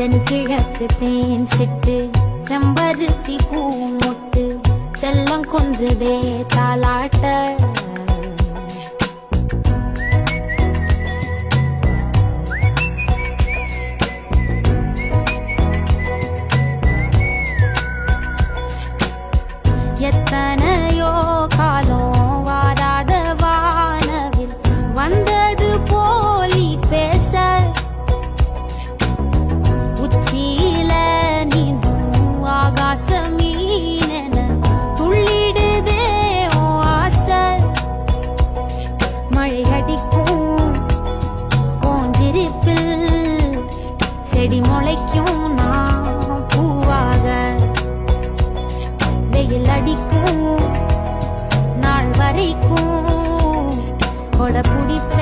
தென்கிழக்கு தேன் சிட்டு செம்பருத்தி பூ மொட்டு செல்லம் கொஞ்சதே தாலாட்ட எத்தனையோ காலம் வாராத வானவில் வந்தது போலி பேச உச்சியில நீந்தும் ஆகாச மீனென துள்ளிடுதே ஆசை மழை அடிக்கும் ஓஞ்சிருப்பில் செடி முளைக்கும் நான் பூவாக வெயில் அடிக்கும் நாள் வரைக்கும் கொடை பிடிப்ப